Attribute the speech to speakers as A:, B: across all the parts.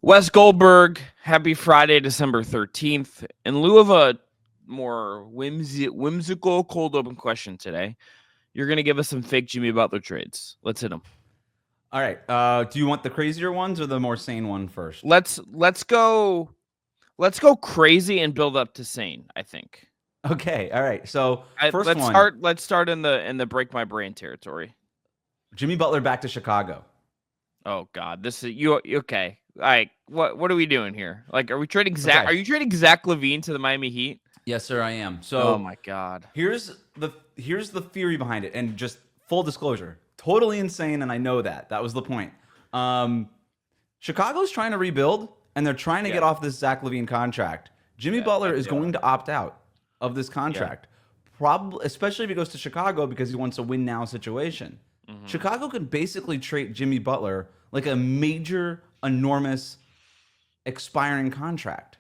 A: Wes Goldberg, happy Friday, December 13th. In lieu of a more whimsical cold open question today, you're going to give us some fake Jimmy Butler trades. Let's hit them.
B: All right. Do you want the crazier ones or the more sane one first?
A: Let's go crazy and build up to sane, I think.
B: Okay. All right. So first
A: Let's start in the break my brain territory.
B: Jimmy Butler back to Chicago.
A: Oh God, this is you. Okay, all right. What are we doing here? Like, are we trading Zach?
B: Okay.
A: Are you trading Zach LaVine to the Miami Heat?
B: Yes, sir, I am. So
A: Oh my God.
B: here's the theory behind it, and just full disclosure, totally insane, and I know that. That was the point. Chicago's trying to rebuild, and they're trying to get off this Zach LaVine contract. Jimmy Butler is going to opt out of this contract, probably, especially if he goes to Chicago because he wants a win now situation. Chicago could basically trade Jimmy Butler like a major, enormous, expiring contract.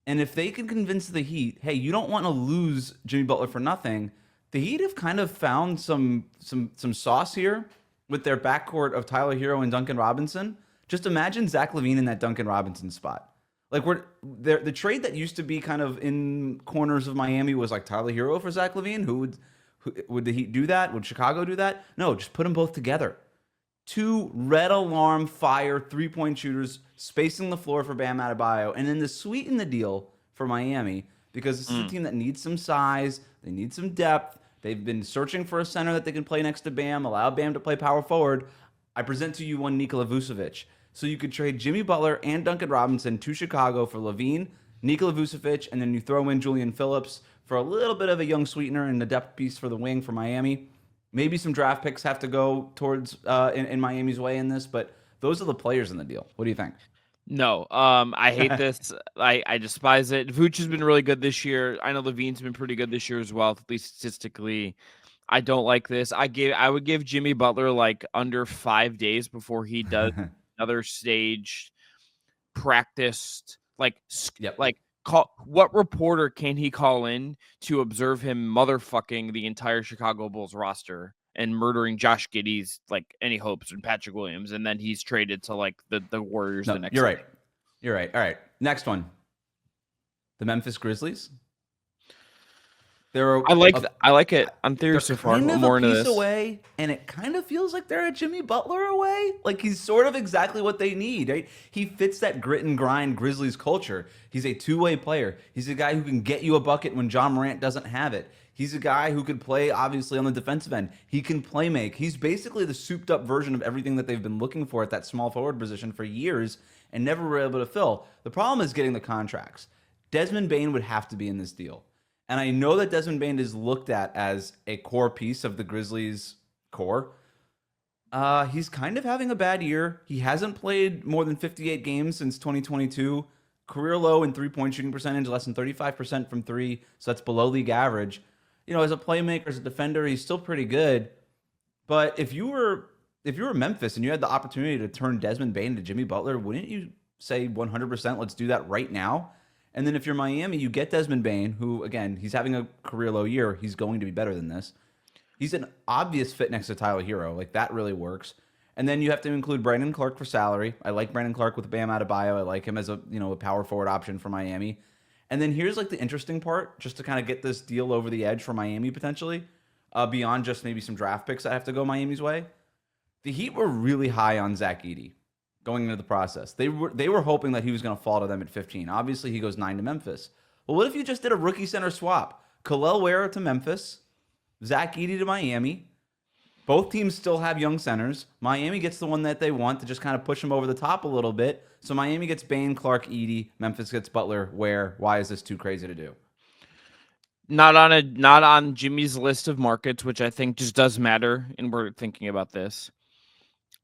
B: And if they can convince the Heat, hey, you don't want to lose Jimmy Butler for nothing, the Heat have kind of found some sauce here with their backcourt of Tyler Hero and Duncan Robinson. Just imagine Zach LaVine in that Duncan Robinson spot. Like the trade that used to be kind of in corners of Miami was like Tyler Hero for Zach LaVine. Who would the Heat do that? Would Chicago do that? No, just put them both together. Two red alarm fire 3-point shooters spacing the floor for Bam Adebayo, and then to sweeten the deal for Miami, because this is a team that needs some size, they need some depth. They've been searching for a center that they can play next to Bam, allow Bam to play power forward. I present to you one Nikola Vucevic. So you could trade Jimmy Butler and Duncan Robinson to Chicago for LaVine, Nikola Vucevic, and then you throw in Julian Phillips for a little bit of a young sweetener and a depth piece for the wing for Miami. Maybe some draft picks have to go towards in Miami's way in this, but those are the players in the deal. What do you think?
A: No, I hate this. I despise it. Vooch has been really good this year. I know Levine's been pretty good this year as well, at least statistically. I don't like this. I would give Jimmy Butler like under 5 days before he does another stage practiced what reporter can he call in to observe him motherfucking the entire Chicago Bulls roster and murdering Josh Giddey's like any hopes and Patrick Williams, and then he's traded to like the Warriors the next
B: You're
A: day.
B: right. You're right. All right. Next one. The Memphis Grizzlies.
A: I like it. I'm there so far.
B: Kind
A: I'm
B: of
A: more
B: a
A: into
B: piece
A: this.
B: away, and it kind of feels like they're a Jimmy Butler away. Like he's sort of exactly what they need. Right? He fits that grit and grind Grizzlies culture. He's a two-way player. He's a guy who can get you a bucket when John Morant doesn't have it. He's a guy who could play, obviously, on the defensive end. He can play make. He's basically the souped-up version of everything that they've been looking for at that small forward position for years and never were able to fill. The problem is getting the contracts. Desmond Bane would have to be in this deal. And I know that Desmond Bane is looked at as a core piece of the Grizzlies' core. He's kind of having a bad year. He hasn't played more than 58 games since 2022. Career low in three-point shooting percentage, less than 35% from three, so that's below league average. You know, as a playmaker, as a defender, he's still pretty good. But if you were Memphis and you had the opportunity to turn Desmond Bane into Jimmy Butler, wouldn't you say 100% let's do that right now? And then if you're Miami, you get Desmond Bane, who, again, he's having a career low year. He's going to be better than this. He's an obvious fit next to Tyler Hero. Like, that really works. And then you have to include Brandon Clark for salary. I like Brandon Clark with Bam Adebayo. I like him as a power forward option for Miami. And then here's like the interesting part, just to kind of get this deal over the edge for Miami potentially, beyond just maybe some draft picks that have to go Miami's way. The Heat were really high on Zach Edey going into the process. They were hoping that he was going to fall to them at 15. Obviously, he goes 9 to Memphis. Well, what if you just did a rookie center swap? Khalil Ware to Memphis, Zach Edey to Miami. Both teams still have young centers. Miami gets the one that they want to just kind of push them over the top a little bit. So Miami gets Bane, Clark, Edey. Memphis gets Butler. Ware. Why is this too crazy to do?
A: Not on Jimmy's list of markets, which I think just does matter, and we're thinking about this.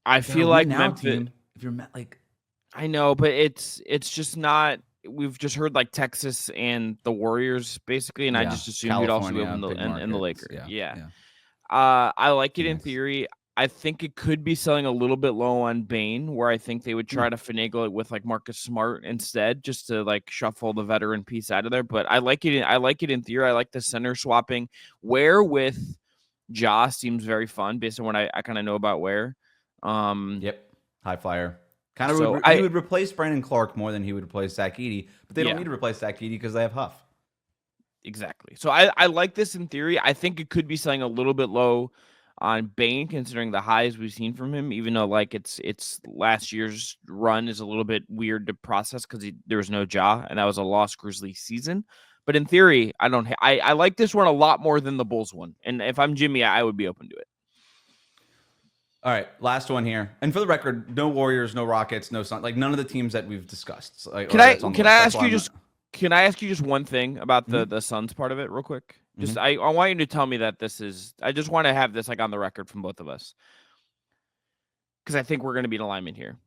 A: I feel like Memphis.
B: Team, if you're like,
A: I know, but it's just not. We've just heard like Texas and the Warriors basically, and I just assumed you'd also be in the Lakers. Yeah. I like it in theory. I think it could be selling a little bit low on Bane, where I think they would try to finagle it with like Marcus Smart instead, just to like shuffle the veteran piece out of there. But I like it. I like it in theory. I like the center swapping. Where with Ja seems very fun based on what I kind of know about Ware.
B: Yep, high flyer. He would replace Brandon Clark more than he would replace Zach Edey, but they don't need to replace Zach Edey because they have Huff.
A: Exactly. So I like this in theory. I think it could be selling a little bit low on Bane, considering the highs we've seen from him, even though like it's last year's run is a little bit weird to process because there was no Ja, and that was a lost Grizzlies season. But in theory, I like this one a lot more than the Bulls one. And if I'm Jimmy, I would be open to it.
B: All right, last one here. And for the record, no Warriors, no Rockets, no Suns, like none of the teams that we've discussed. Like,
A: can I ask you just one thing about the Suns part of it real quick? Just I want you to tell me that I just want to have this like on the record from both of us. Because I think we're going to be in alignment here.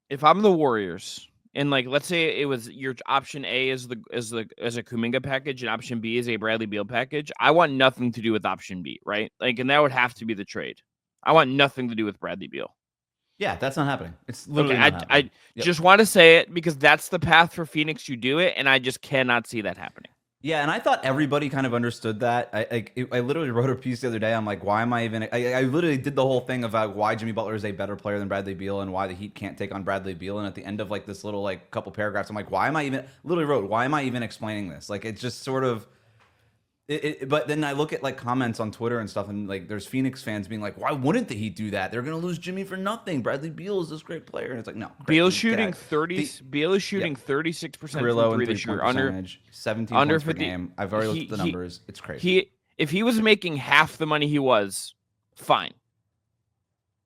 A: If I'm the Warriors, and like let's say it was your option A is a Kuminga package and option B is a Bradley Beal package, I want nothing to do with option B, right? Like, and that would have to be the trade. I want nothing to do with Bradley Beal.
B: Yeah, that's not happening. It's literally not happening.
A: I just want to say it because that's the path for Phoenix. You do it, and I just cannot see that happening.
B: Yeah, and I thought everybody kind of understood that. I literally wrote a piece the other day. I'm like, why am I even? I literally did the whole thing about why Jimmy Butler is a better player than Bradley Beal and why the Heat can't take on Bradley Beal. And at the end of like this little like couple paragraphs, I'm like, why am I even? Literally wrote, why am I even explaining this? Like, it's just sort of. But then I look at like comments on Twitter and stuff, and like there's Phoenix fans being like, "Why wouldn't the Heat do that? They're gonna lose Jimmy for nothing. Bradley Beal is this great player." And it's like, no.
A: Beal shooting 36% from three this year, under
B: 17 points per game. I've already looked at the numbers. It's crazy.
A: If he was making half the money he was, fine.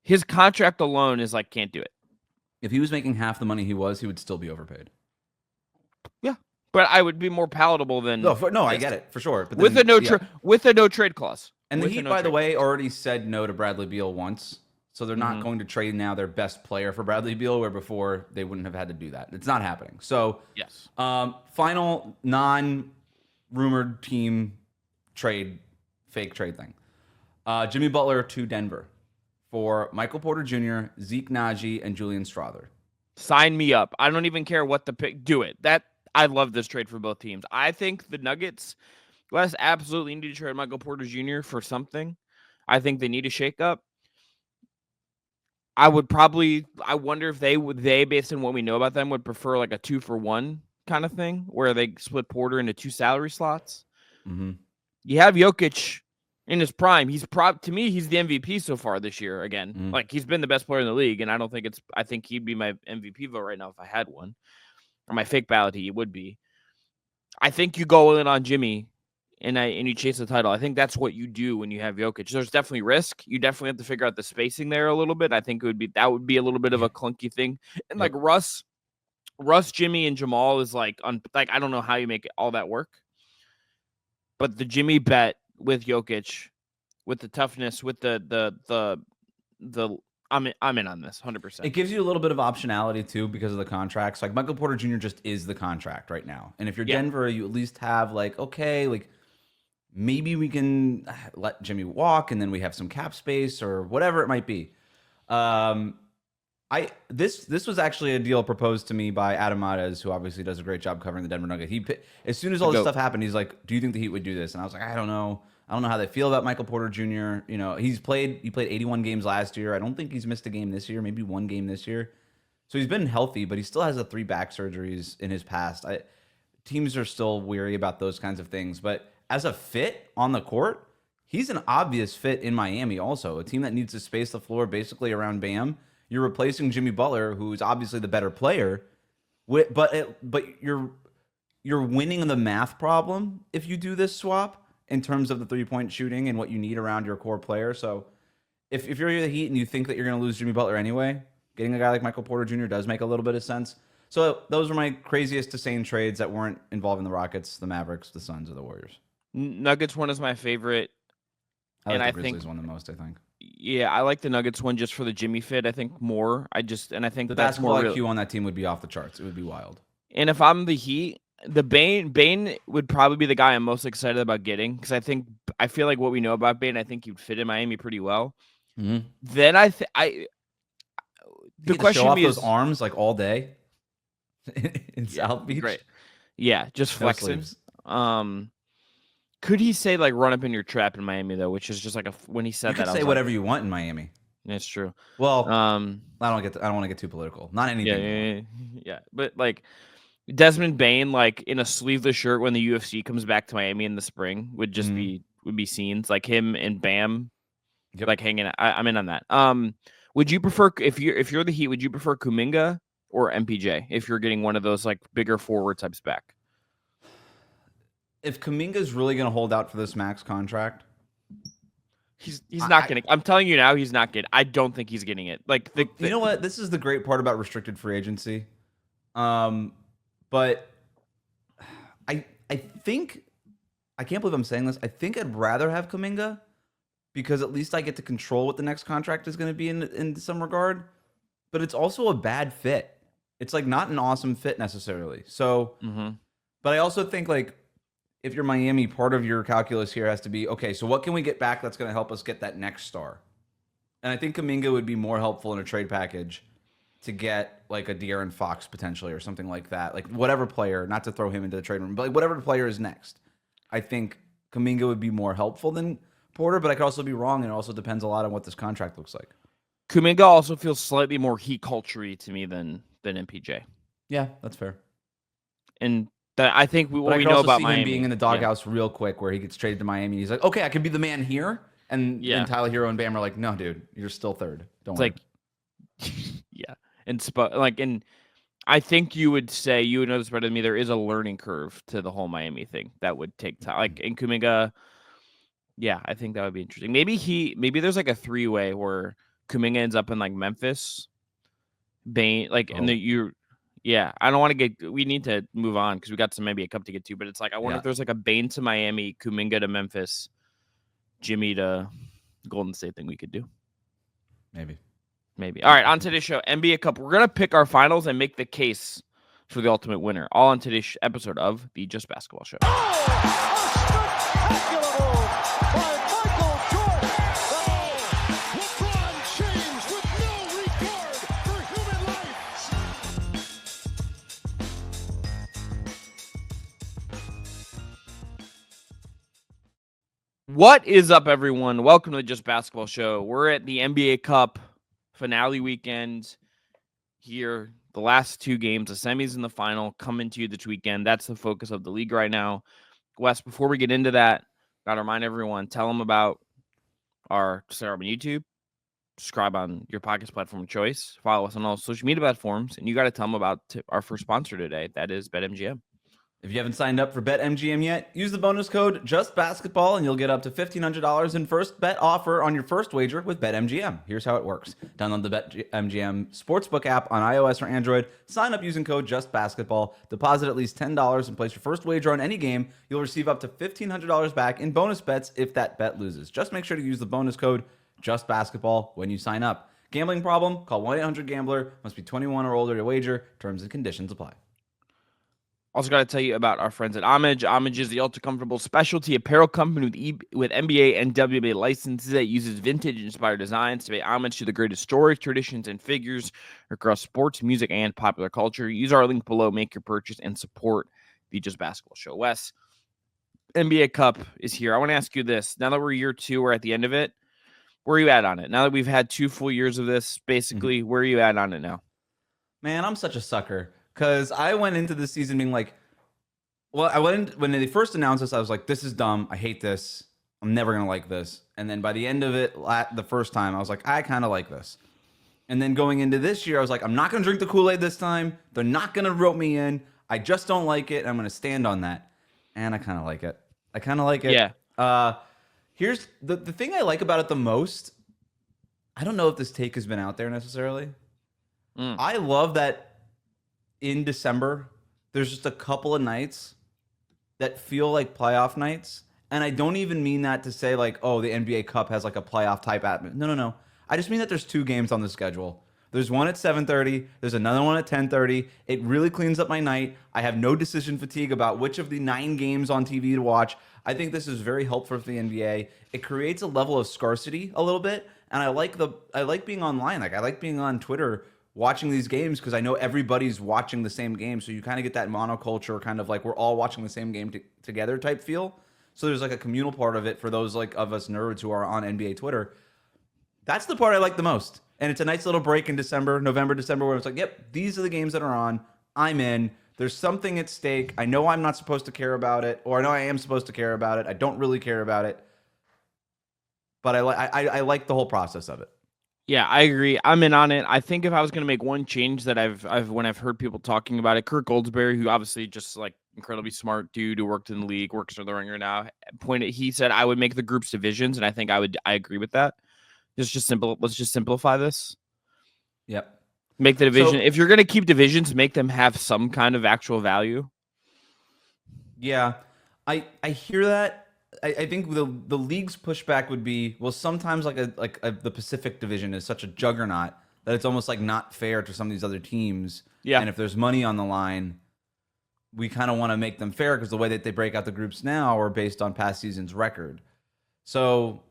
A: His contract alone is like can't do it.
B: If he was making half the money he was, he would still be overpaid.
A: Yeah. But I would be more palatable than
B: I get it for sure. But
A: with a no trade clause.
B: And the Heat, by the way, already said no to Bradley Beal once, so they're not going to trade now their best player for Bradley Beal, where before they wouldn't have had to do that. It's not happening. So
A: yes.
B: Final non-rumored team fake trade thing. Jimmy Butler to Denver for Michael Porter Jr., Zeke Naji, and Julian Strawther.
A: Sign me up. I don't even care what the pick. Do it. I love this trade for both teams. I think the Nuggets, Wes, absolutely need to trade Michael Porter Jr. for something. I think they need a shakeup. I wonder if they, based on what we know about them, would prefer like a 2-for-1 kind of thing where they split Porter into 2 salary slots.
B: Mm-hmm.
A: You have Jokic in his prime. To me, he's the MVP so far this year again.
B: Mm-hmm.
A: Like, he's been the best player in the league, and I think he'd be my MVP vote right now if I had one. Or my fake ballot, he would be. I think you go in on Jimmy and you chase the title. I think that's what you do when you have Jokic. There's definitely risk. You definitely have to figure out the spacing there a little bit. I think that would be a little bit of a clunky thing. And like Russ, Jimmy, and Jamal is like I don't know how you make all that work. But the Jimmy bet with Jokic, with the toughness, with the I'm in on this 100%.
B: It gives you a little bit of optionality too because of the contracts. Like Michael Porter Jr. just is the contract right now, and if you're Denver, you at least have like maybe we can let Jimmy walk, and then we have some cap space or whatever it might be. This was actually a deal proposed to me by Adam Mares, who obviously does a great job covering the Denver Nuggets. As soon as all this stuff happened, he's like, "Do you think the Heat would do this?" And I was like, "I don't know. I don't know how they feel about Michael Porter Jr. You know, he played 81 games last year. I don't think he's missed a game this year, maybe one game this year. So he's been healthy, but he still has 3 back surgeries in his past. Teams are still weary about those kinds of things. But as a fit on the court, he's an obvious fit in Miami also, a team that needs to space the floor basically around Bam. You're replacing Jimmy Butler, who is obviously the better player, but you're winning the math problem if you do this swap in terms of the 3-point shooting and what you need around your core player. So if you're the Heat and you think that you're going to lose Jimmy Butler anyway, getting a guy like Michael Porter Jr. does make a little bit of sense. So those were my craziest to sane trades that weren't involving the Rockets, the Mavericks, the Suns, or the Warriors.
A: Nuggets one is my favorite.
B: I like the Grizzlies one the most, I think.
A: Yeah, I like the Nuggets one just for the Jimmy fit, I think, more. I think
B: the
A: that's
B: basketball
A: more
B: IQ on that team would be off the charts. It would be wild.
A: And if I'm the Heat, the Bane would probably be the guy I'm most excited about getting because I feel like what we know about Bane, I think he'd fit in Miami pretty well.
B: Mm-hmm.
A: Then the question
B: show off
A: is
B: those arms like all day in South Beach.
A: Great. Yeah, just flexing. Could he say like run up in your trap in Miami though, which is just like when he said
B: you
A: that?
B: You could say whatever you want in Miami.
A: That's true.
B: Well, I don't want to get too political. Not anything.
A: Yeah. But like Desmond Bain, like in a sleeveless shirt when the UFC comes back to Miami in the spring, would just be scenes like him and Bam, like hanging out. I'm in on that. Would you prefer if you're the Heat? Would you prefer Kuminga or MPJ if you're getting one of those like bigger forward types back?
B: If Kuminga's really going to hold out for this max contract,
A: he's not getting. I'm telling you now, he's not getting. I don't think he's getting it. Like
B: you know what? This is the great part about restricted free agency. But I think I can't believe I'm saying this. I think I'd rather have Kuminga because at least I get to control what the next contract is going to be in some regard. But it's also a bad fit. It's like not an awesome fit necessarily. So, but I also think like if you're Miami, part of your calculus here has to be, okay, so what can we get back that's going to help us get that next star? And I think Kuminga would be more helpful in a trade package to get like a De'Aaron Fox potentially or something like that. Like whatever player, not to throw him into the trade room, but like whatever player is next. I think Kuminga would be more helpful than Porter, but I could also be wrong, and it also depends a lot on what this contract looks like.
A: Kuminga also feels slightly more Heat culture-y to me than MPJ.
B: Yeah, that's fair.
A: And I think what we know about Miami,
B: him being in the doghouse real quick, where he gets traded to Miami. He's like, okay, I can be the man here, and Tyler Hero and Bam are like, no, dude, you're still third. Don't worry.
A: Like, yeah, and I think you would know this better than me. There is a learning curve to the whole Miami thing that would take time. Like in Kuminga, yeah, I think that would be interesting. Maybe there's like a 3-way where Kuminga ends up in like Memphis, Bain, like, and I don't want to we need to move on because we got some NBA Cup to get to, but it's like, I wonder if there's like a Bain to Miami, Kuminga to Memphis, Jimmy to Golden State thing we could do.
B: Maybe.
A: All right, on today's show, NBA Cup, we're going to pick our finals and make the case for the ultimate winner. All on today's episode of the Just Basketball Show. What is up, everyone? Welcome to the Just Basketball Show. We're at the NBA Cup finale weekend here. The last 2 games, the semis and the final, coming to you this weekend. That's the focus of the league right now. Wes, before we get into that, got to remind everyone, tell them about our subscribe on YouTube, subscribe on your podcast platform of choice, follow us on all social media platforms, and you got to tell them about our first sponsor today. That is BetMGM.
B: If you haven't signed up for BetMGM yet, use the bonus code JustBasketball and you'll get up to $1,500 in first bet offer on your first wager with BetMGM. Here's how it works. Download the BetMGM Sportsbook app on iOS or Android. Sign up using code JustBasketball. Deposit at least $10 and place your first wager on any game. You'll receive up to $1,500 back in bonus bets if that bet loses. Just make sure to use the bonus code JustBasketball when you sign up. Gambling problem? Call 1-800-GAMBLER. Must be 21 or older to wager. Terms and conditions apply.
A: Also got to tell you about our friends at Homage. Homage is the ultra-comfortable specialty apparel company with NBA and WNBA licenses that uses vintage-inspired designs to pay homage to the greatest stories, traditions, and figures across sports, music, and popular culture. Use our link below, make your purchase, and support the Just Basketball Show. Wes, NBA Cup is here. I want to ask you this. Now that we're year 2, we're at the end of it, where are you at on it? Now that we've had 2 full years of this, basically, where are you at on it now?
B: Man, I'm such a sucker. Because I went into the season being like, when they first announced this, I was like, this is dumb. I hate this. I'm never going to like this. And then by the end of it, the first time, I was like, I kind of like this. And then going into this year, I was like, I'm not going to drink the Kool-Aid this time. They're not going to rope me in. I just don't like it. I'm going to stand on that. And I kind of like it.
A: Yeah.
B: Here's the thing I like about it the most. I don't know if this take has been out there necessarily. I love that in December, there's just a couple of nights that feel like playoff nights. And I don't even mean that to say like, oh, the NBA Cup has like a playoff type atmosphere. No. I just mean that there's 2 games on the schedule. There's one at 7:30. There's another one at 10:30. It really cleans up my night. I have no decision fatigue about which of the 9 games on TV to watch. I think this is very helpful for the NBA. It creates a level of scarcity a little bit. And I like being online. Like I like being on Twitter watching these games because I know everybody's watching the same game. So you kind of get that monoculture kind of like we're all watching the same game together type feel. So there's like a communal part of it for those like of us nerds who are on NBA Twitter. That's the part I like the most. And it's a nice little break in November, December, where it's like, yep, these are the games that are on. I'm in. There's something at stake. I know I'm not supposed to care about it, or I know I am supposed to care about it. I don't really care about it, but I like the whole process of it.
A: Yeah, I agree. I'm in on it. I think if I was going to make one change that when I've heard people talking about it, Kirk Goldsberry, who obviously just like incredibly smart dude who worked in the league, works for the Ringer now, he said I would make the groups divisions, and I think I agree with that. Let's just simplify this.
B: Yep.
A: Make the division. If you're going to keep divisions, make them have some kind of actual value.
B: Yeah, I hear that. I think the league's pushback would be, well, sometimes the Pacific Division is such a juggernaut that it's almost like not fair to some of these other teams.
A: Yeah.
B: And if there's money on the line, we kind of want to make them fair because the way that they break out the groups now are based on past season's record. So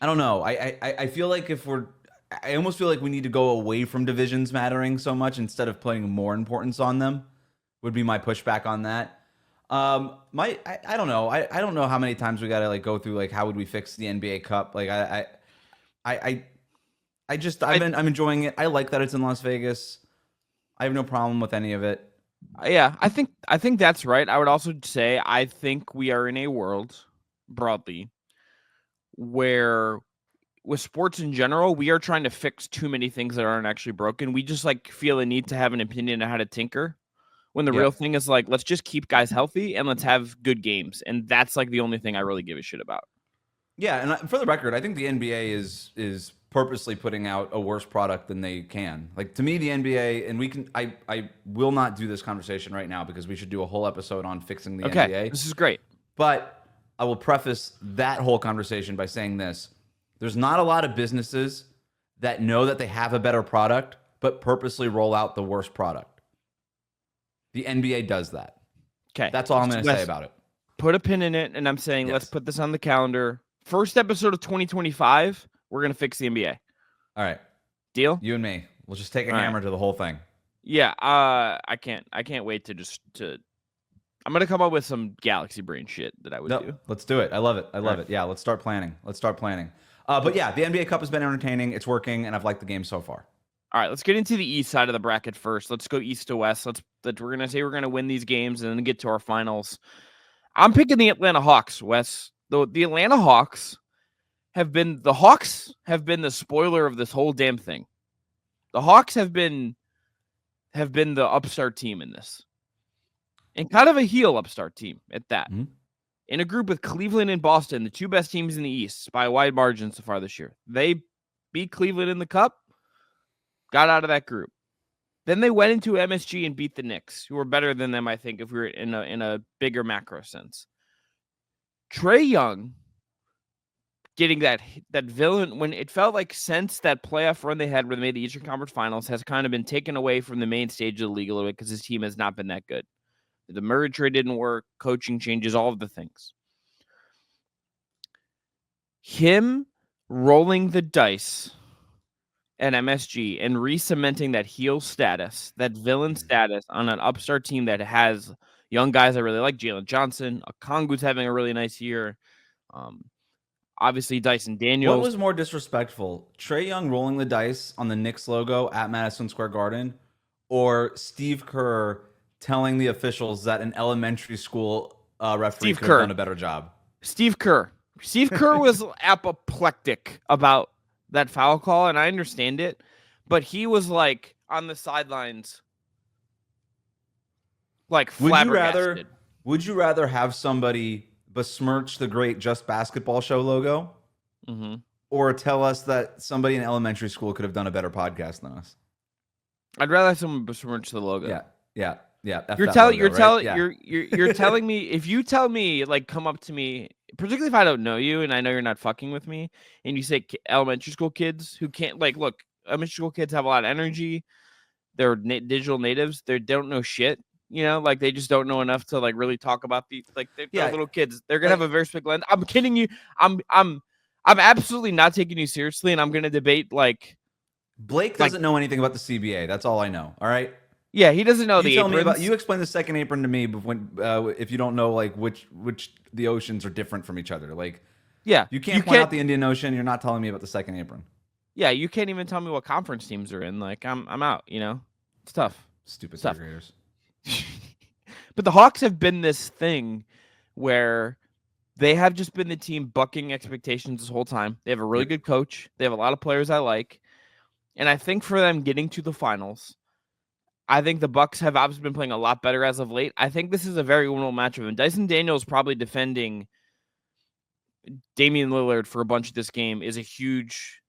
B: I don't know. I feel like I almost feel like we need to go away from divisions mattering so much instead of putting more importance on them, would be my pushback on that. I don't know. I don't know how many times we got to like go through like how would we fix the NBA Cup? Like I'm enjoying it. I like that it's in Las Vegas. I have no problem with any of it.
A: Yeah, I think that's right. I would also say I think we are in a world broadly where with sports in general, we are trying to fix too many things that aren't actually broken. We just like feel a need to have an opinion on how to tinker. When the real thing is like, let's just keep guys healthy and let's have good games. And that's like the only thing I really give a shit about.
B: Yeah, and for the record, I think the NBA is purposely putting out a worse product than they can. Like to me, the NBA, and I will not do this conversation right now because we should do a whole episode on fixing the NBA.
A: This is great.
B: But I will preface that whole conversation by saying this. There's not a lot of businesses that know that they have a better product, but purposely roll out the worst product. The NBA does that.
A: Okay.
B: That's all I'm going to say about it.
A: Put a pin in it, and I'm saying let's put this on the calendar. First episode of 2025, we're going to fix the NBA.
B: All right.
A: Deal?
B: You and me. We'll just take a hammer to the whole thing.
A: Yeah, I can't wait to I'm going to come up with some galaxy brain shit that I would do.
B: Let's do it. I love it. It. Yeah, let's start planning. But yeah, the NBA Cup has been entertaining. It's working, and I've liked the game so far.
A: All right, let's get into the east side of the bracket first. Let's go east to west. We're going to say we're going to win these games and then get to our finals. I'm picking the Atlanta Hawks, Wes. The Atlanta Hawks have been the spoiler of this whole damn thing. The Hawks have been the upstart team in this. And kind of a heel upstart team at that. Mm-hmm. In a group with Cleveland and Boston, the two best teams in the East by a wide margin so far this year. They beat Cleveland in the Cup. Got out of that group. Then they went into MSG and beat the Knicks, who were better than them, I think, if we were in a bigger macro sense. Trae Young getting that villain when it felt like since that playoff run they had where they made the Eastern Conference Finals has kind of been taken away from the main stage of the league a little bit because his team has not been that good. The Murray trade didn't work, coaching changes, all of the things. Him rolling the dice at MSG and re-cementing that heel status, that villain status on an upstart team that has young guys I really like, Jalen Johnson, Okongwu's having a really nice year. Obviously, Dyson Daniels.
B: What was more disrespectful, Trae Young rolling the dice on the Knicks logo at Madison Square Garden, or Steve Kerr telling the officials that an elementary school referee could have done a better job?
A: Steve Kerr. Steve Kerr was apoplectic about that foul call, and I understand it, but he was like on the sidelines, like flabbergasted.
B: Would you rather have somebody besmirch the great Just Basketball Show logo, or tell us that somebody in elementary school could have done a better podcast than us?
A: I'd rather have someone besmirch the logo.
B: Yeah.
A: You're telling me, if you tell me, like, come up to me, particularly if I don't know you and I know you're not fucking with me, and you say elementary school kids who can't, like, look, elementary school kids have a lot of energy. They're digital natives. They don't know shit. You know, like they just don't know enough to like really talk about the like they're little kids. They're gonna have a very specific lens. I'm kidding you. I'm absolutely not taking you seriously, and I'm gonna debate like
B: Blake doesn't know anything about the CBA. That's all I know. All right.
A: Yeah, he doesn't know the aprons.
B: You explain the second apron to me when if you don't know like which the oceans are different from each other. Like
A: Yeah.
B: You can't point out the Indian Ocean. You're not telling me about the second apron.
A: Yeah, you can't even tell me what conference teams are in. Like, I'm out, It's tough.
B: Stupid third graders.
A: But the Hawks have been this thing where they have just been the team bucking expectations this whole time. They have a really good coach. They have a lot of players I like. And I think for them getting to the finals, I think the Bucks have obviously been playing a lot better as of late. I think this is a very winnable matchup. And Dyson Daniels probably defending Damian Lillard for a bunch of this game is a huge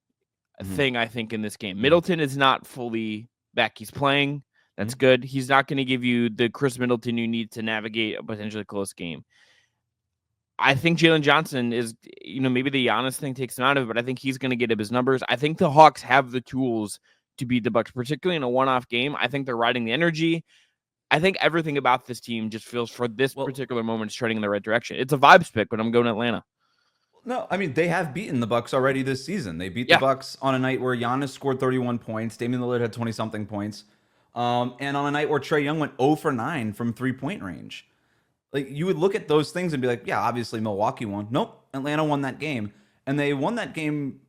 A: thing, I think, in this game. Middleton is not fully back. He's playing. That's good. He's not going to give you the Chris Middleton you need to navigate a potentially close game. I think Jalen Johnson is, maybe the Giannis thing takes him out of it, but I think he's going to get up his numbers. I think the Hawks have the tools to beat the Bucks, particularly in a one-off game. I think they're riding the energy. I think everything about this team just feels for this particular moment is trending in the right direction. It's a vibes pick, but I'm going to Atlanta.
B: No, I mean, they have beaten the Bucks already this season. They beat the Bucks on a night where Giannis scored 31 points. Damian Lillard had 20-something points. And on a night where Trae Young went 0 for 9 from three-point range. Like, you would look at those things and be like, yeah, obviously Milwaukee won. Nope, Atlanta won that game. And they won that game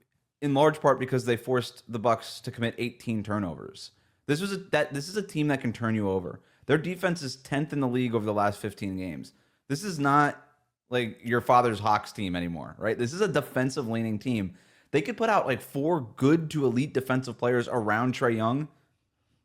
B: in large part because they forced the Bucks to commit 18 turnovers. This is a team that can turn you over. Their defense is 10th in the league over the last 15 games. This is not like your father's Hawks team anymore, right? This is a defensive-leaning team. They could put out like 4 good to elite defensive players around Trae Young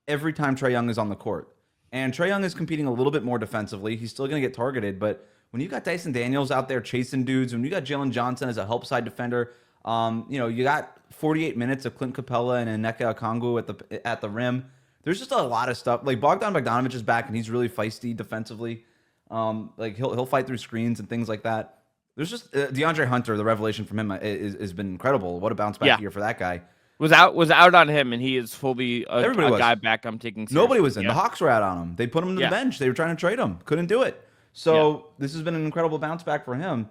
B: every time Trae Young is on the court. And Trae Young is competing a little bit more defensively. He's still going to get targeted, but when you got Dyson Daniels out there chasing dudes, when you got Jalen Johnson as a help side defender, you got 48 minutes of Clint Capella and Nneka Okongwu at the rim. There's just a lot of stuff. Like Bogdan Bogdanovic is back and he's really feisty defensively. Like he'll fight through screens and things like that. There's just DeAndre Hunter, the revelation from him has been incredible. What a bounce back year for that guy.
A: Was out on him, and he is fully a guy back I'm taking seriously.
B: Nobody was in. The Hawks were out on him. They put him to the bench. They were trying to trade him. Couldn't do it. So this has been an incredible bounce back for him.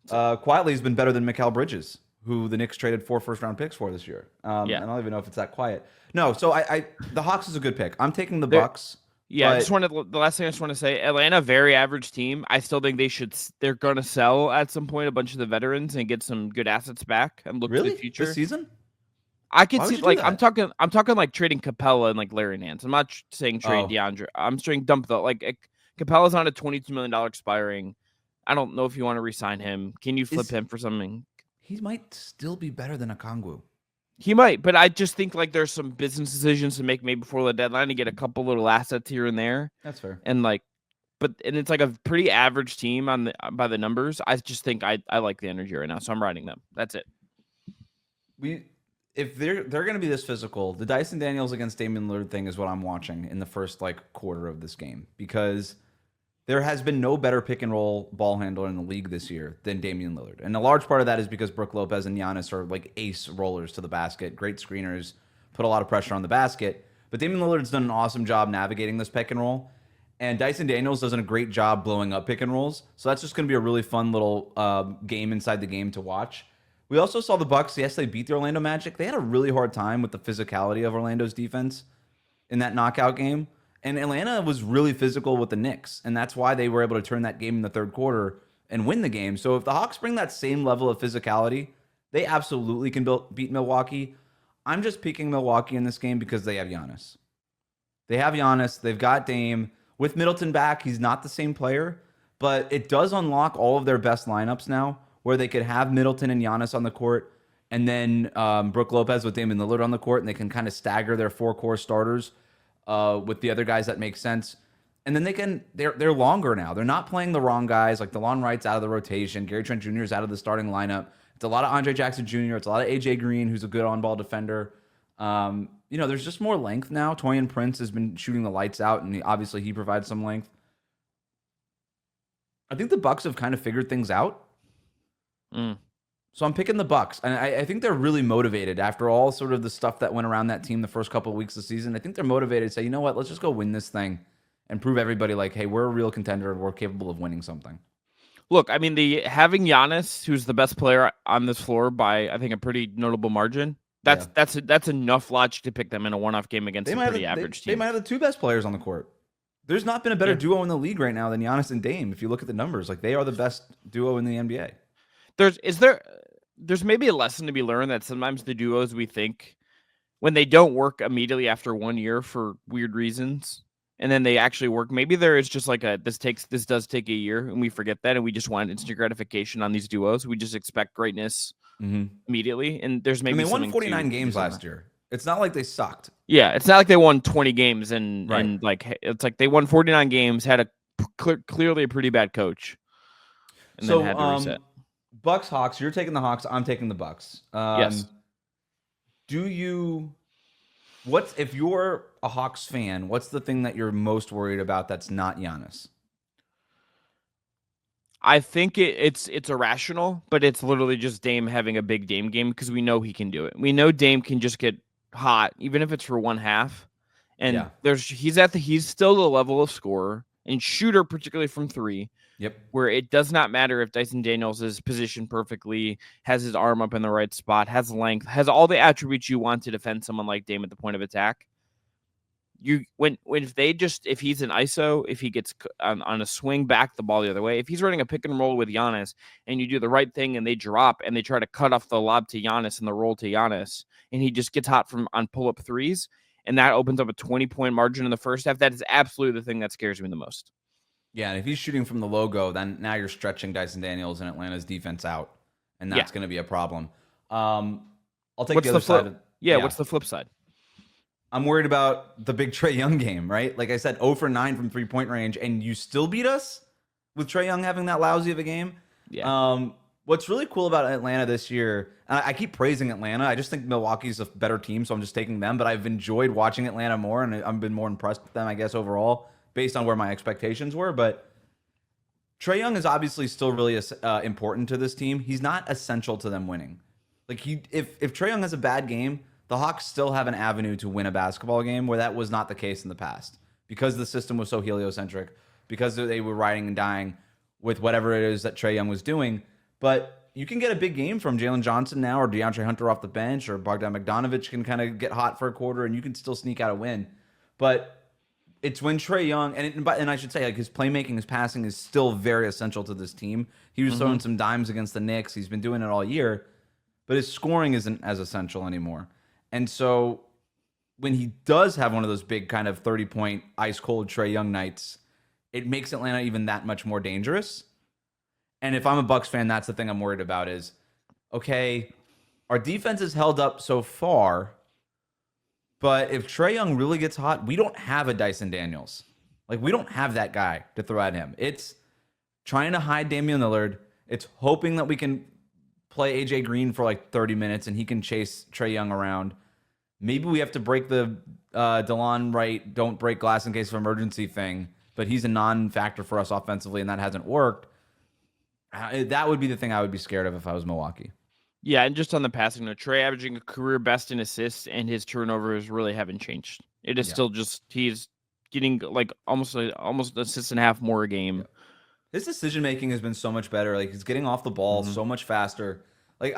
B: Quietly, he's been better than Mikal Bridges, who the Knicks traded 4 first-round picks for this year. I don't even know if it's that quiet. No, so the Hawks is a good pick. I'm taking the Bucks.
A: Yeah, the last thing I just want to say, Atlanta, very average team. I still think they're going to sell at some point a bunch of the veterans and get some good assets back and look to the future.
B: This season?
A: I could see I'm talking like trading Capella and like Larry Nance. I'm not saying trade DeAndre. I'm saying dump though. Like Capella's on a $22 million expiring. I don't know if you want to re-sign him. Can you flip him for something?
B: He might still be better than Okongwu.
A: He might, but I just think like there's some business decisions to make maybe before the deadline to get a couple little assets here and there.
B: That's fair.
A: And it's like a pretty average team by the numbers. I just think I like the energy right now, so I'm riding them. That's it.
B: If they're going to be this physical, the Dyson Daniels against Damian Lillard thing is what I'm watching in the first quarter of this game, because there has been no better pick and roll ball handler in the league this year than Damian Lillard. And a large part of that is because Brook Lopez and Giannis are like ace rollers to the basket, great screeners, put a lot of pressure on the basket. But Damian Lillard's done an awesome job navigating this pick and roll. And Dyson Daniels does a great job blowing up pick and rolls. So that's just going to be a really fun little game inside the game to watch. We also saw the Bucks. Yes, they beat the Orlando Magic. They had a really hard time with the physicality of Orlando's defense in that knockout game. And Atlanta was really physical with the Knicks. And that's why they were able to turn that game in the third quarter and win the game. So if the Hawks bring that same level of physicality, they absolutely can beat Milwaukee. I'm just picking Milwaukee in this game because they have Giannis. They have Giannis. They've got Dame. With Middleton back, he's not the same player. But it does unlock all of their best lineups now, where they could have Middleton and Giannis on the court, and then Brook Lopez with Damian Lillard on the court, and they can kind of stagger their 4 core starters with the other guys that make sense. And then they're longer now. They're not playing the wrong guys. Like DeLon Wright's out of the rotation. Gary Trent Jr. is out of the starting lineup. It's a lot of Andre Jackson Jr. It's a lot of AJ Green, who's a good on-ball defender. There's just more length now. Taurean Prince has been shooting the lights out, and obviously he provides some length. I think the Bucks have kind of figured things out. So I'm picking the Bucks, and I think they're really motivated after all sort of the stuff that went around that team the first couple of weeks of the season. I think they're motivated to say, you know what, let's just go win this thing and prove everybody like, hey, we're a real contender and we're capable of winning something.
A: Look, I mean, having Giannis, who's the best player on this floor by I think a pretty notable margin, that's enough logic to pick them in a one-off game against a pretty average team.
B: They might have the 2 best players on the court. There's not been a better duo in the league right now than Giannis and Dame. If you look at the numbers, like they are the best duo in the NBA.
A: There's maybe a lesson to be learned that sometimes the duos we think when they don't work immediately after 1 year for weird reasons, and then they actually work, maybe there is just like this does take a year, and we forget that, and we just want instant gratification on these duos. We just expect greatness immediately, and there's maybe
B: they won 49 games last year. It's not like they sucked.
A: Yeah, it's not like they won 20 games and like it's like they won 49 games, had a clearly a pretty bad coach, and then had to reset.
B: Bucks Hawks. You're taking the Hawks. I'm taking the Bucks.
A: Yes.
B: If you're a Hawks fan, what's the thing that you're most worried about that's not Giannis?
A: I think it's irrational, but it's literally just Dame having a big Dame game because we know he can do it. We know Dame can just get hot, even if it's for one half. And he's still the level of scorer and shooter, particularly from three.
B: Yep.
A: Where it does not matter if Dyson Daniels is positioned perfectly, has his arm up in the right spot, has length, has all the attributes you want to defend someone like Dame at the point of attack. If he's an ISO, if he gets on a swing back the ball the other way, if he's running a pick and roll with Giannis and you do the right thing and they drop and they try to cut off the lob to Giannis and the roll to Giannis and he just gets hot on pull-up threes and that opens up a 20-point margin in the first half, that is absolutely the thing that scares me the most.
B: Yeah, and if he's shooting from the logo, then now you're stretching Dyson Daniels and Atlanta's defense out, and that's going to be a problem. I'll take the other side.
A: What's the flip side?
B: I'm worried about the big Trae Young game, right? Like I said, 0 for 9 from three-point range, and you still beat us with Trae Young having that lousy of a game?
A: Yeah.
B: What's really cool about Atlanta this year, and I keep praising Atlanta. I just think Milwaukee's a better team, so I'm just taking them. But I've enjoyed watching Atlanta more, and I've been more impressed with them, I guess, overall, based on where my expectations were. But Trae Young is obviously still really important to this team. He's not essential to them winning. Like if Trae Young has a bad game, the Hawks still have an avenue to win a basketball game where that was not the case in the past because the system was so heliocentric, because they were riding and dying with whatever it is that Trae Young was doing. But you can get a big game from Jalen Johnson now or DeAndre Hunter off the bench or Bogdan Bogdanovic can kind of get hot for a quarter and you can still sneak out a win. But it's when Trae Young, and I should say, like his playmaking, his passing is still very essential to this team. He was throwing some dimes against the Knicks. He's been doing it all year, but his scoring isn't as essential anymore. And so when he does have one of those big kind of 30-point ice-cold Trae Young nights, it makes Atlanta even that much more dangerous. And if I'm a Bucks fan, that's the thing I'm worried about is, okay, our defense is held up so far, but if Trae Young really gets hot, we don't have a Dyson Daniels. Like, we don't have that guy to throw at him. It's trying to hide Damian Lillard. It's hoping that we can play AJ Green for like 30 minutes and he can chase Trae Young around. Maybe we have to break the DeLon Wright, don't break glass in case of emergency thing, but he's a non-factor for us offensively and that hasn't worked. That would be the thing I would be scared of if I was Milwaukee.
A: Yeah, and just on the passing note, Trae averaging a career best in assists and his turnovers really haven't changed. It is still just he's getting like almost assists and a half more a game.
B: Yeah. His decision making has been so much better. Like he's getting off the ball so much faster. Like